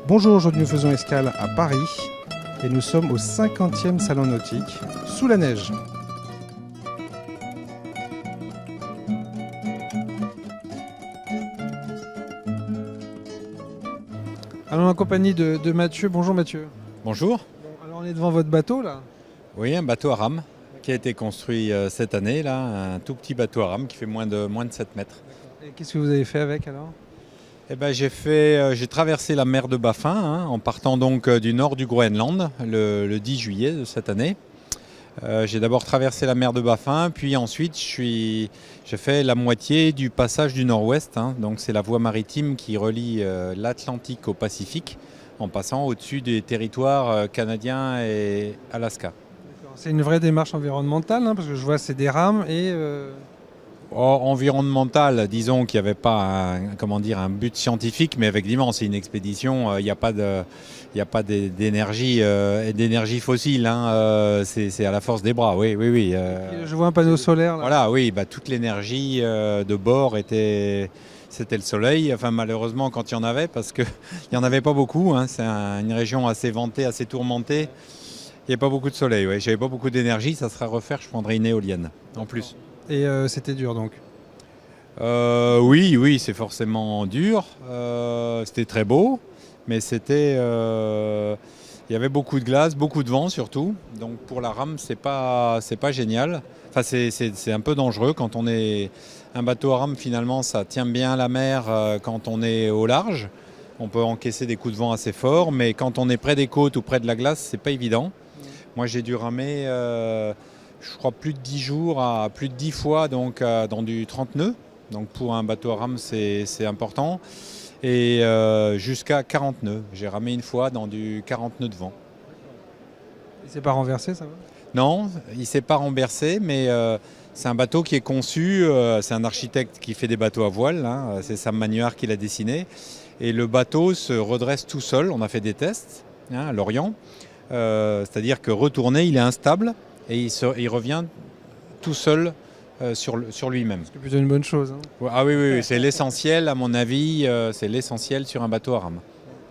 Bonjour, aujourd'hui nous faisons escale à Paris et nous sommes au 50e salon nautique, sous la neige. Alors en compagnie de Mathieu. Bonjour Mathieu. Bonjour. Bon, alors on est devant votre bateau là. Oui, un bateau à rame qui a été construit cette année, là, un tout petit bateau à rame qui fait moins de 7 mètres. Et qu'est-ce que vous avez fait avec alors? Eh ben, j'ai traversé la mer de Baffin en partant donc du nord du Groenland le 10 juillet de cette année. J'ai d'abord traversé la mer de Baffin, puis ensuite j'ai fait la moitié du passage du nord-ouest. Donc c'est la voie maritime qui relie l'Atlantique au Pacifique en passant au-dessus des territoires canadiens et Alaska. C'est une vraie démarche environnementale, parce que je vois c'est des rames et... Environnemental, disons qu'il n'y avait pas un but scientifique, mais effectivement c'est une expédition, il n'y a pas d'énergie fossile, c'est à la force des bras, oui. Je vois un panneau solaire là. Voilà, oui, toute l'énergie de bord c'était le soleil, enfin malheureusement quand il y en avait, parce qu'il n'y en avait pas beaucoup, c'est une région assez ventée, assez tourmentée, il n'y a pas beaucoup de soleil, ouais. J'avais pas beaucoup d'énergie, ça serait à refaire, je prendrais une éolienne en plus. Et c'était dur donc. Oui, c'est forcément dur. C'était très beau, mais il y avait beaucoup de glace, beaucoup de vent surtout. Donc pour la rame, c'est pas génial. Enfin, c'est un peu dangereux quand on est un bateau à rame. Finalement, ça tient bien la mer quand on est au large. On peut encaisser des coups de vent assez forts, mais quand on est près des côtes ou près de la glace, c'est pas évident. Moi, j'ai dû ramer. Je crois plus de 10 jours à plus de 10 fois donc, dans du 30 nœuds. Donc pour un bateau à rame, c'est important. Et jusqu'à 40 nœuds. J'ai ramé une fois dans du 40 nœuds de vent. Il s'est pas renversé, ça va? Non, il ne s'est pas renversé, mais c'est un bateau qui est conçu. C'est un architecte qui fait des bateaux à voile. C'est Sam Manuard qui l'a dessiné. Et le bateau se redresse tout seul. On a fait des tests à Lorient. C'est-à-dire que retourné, il est instable. Et il revient tout seul sur lui-même. C'est plutôt une bonne chose. Ah oui, c'est l'essentiel, à mon avis, c'est l'essentiel sur un bateau à rame.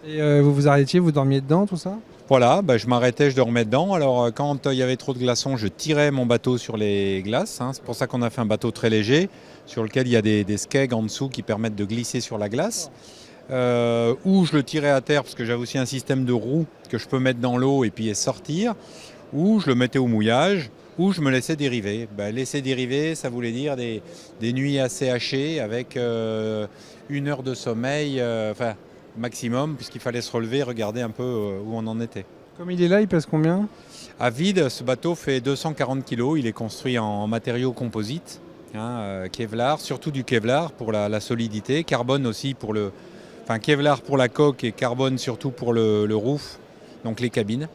Et vous vous arrêtiez, vous dormiez dedans, tout ça? Voilà, je m'arrêtais, je dormais dedans. Alors quand il y avait trop de glaçons, je tirais mon bateau sur les glaces. C'est pour ça qu'on a fait un bateau très léger, sur lequel il y a des skegs en dessous qui permettent de glisser sur la glace. Ou je le tirais à terre, parce que j'avais aussi un système de roues que je peux mettre dans l'eau et puis sortir. Ou je le mettais au mouillage, ou je me laissais dériver. Laisser dériver, ça voulait dire des nuits assez hachées, avec 1 heure de sommeil, maximum, puisqu'il fallait se relever et regarder un peu où on en était. Comme il est là, il pèse combien? À vide, ce bateau fait 240 kg, il est construit en matériaux composites, Kevlar, surtout du Kevlar pour la solidité, carbone aussi Kevlar pour la coque et carbone surtout pour le roof, donc les cabines.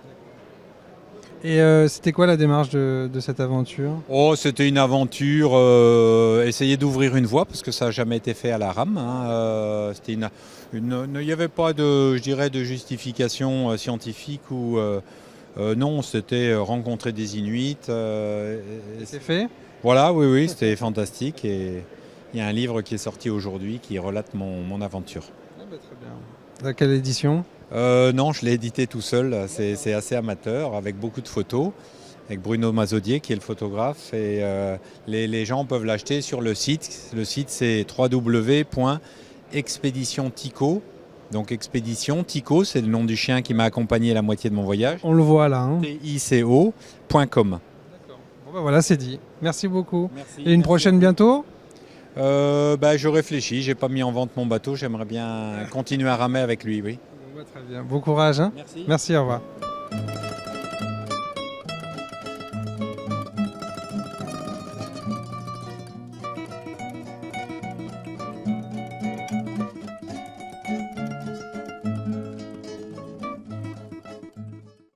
Et c'était quoi la démarche de cette aventure? C'était une aventure, essayer d'ouvrir une voie, parce que ça n'a jamais été fait à la rame. Il n'y avait pas de justification scientifique non, c'était rencontrer des Inuits. C'est fait? Voilà, oui, c'était fantastique. Et il y a un livre qui est sorti aujourd'hui qui relate mon aventure. Très bien. Dans quelle édition? Non, je l'ai édité tout seul, c'est assez amateur, avec beaucoup de photos, avec Bruno Mazaudier qui est le photographe, et les gens peuvent l'acheter sur le site. Le site c'est www.expeditiontico. Donc Expédition Tico, c'est le nom du chien qui m'a accompagné la moitié de mon voyage. On le voit là. tico.com. D'accord. Bon voilà, c'est dit. Merci beaucoup. Merci, et une prochaine bientôt? Je réfléchis, j'ai pas mis en vente mon bateau, j'aimerais bien continuer à ramer avec lui, oui. Très bien. Bon courage. Merci. Merci, au revoir.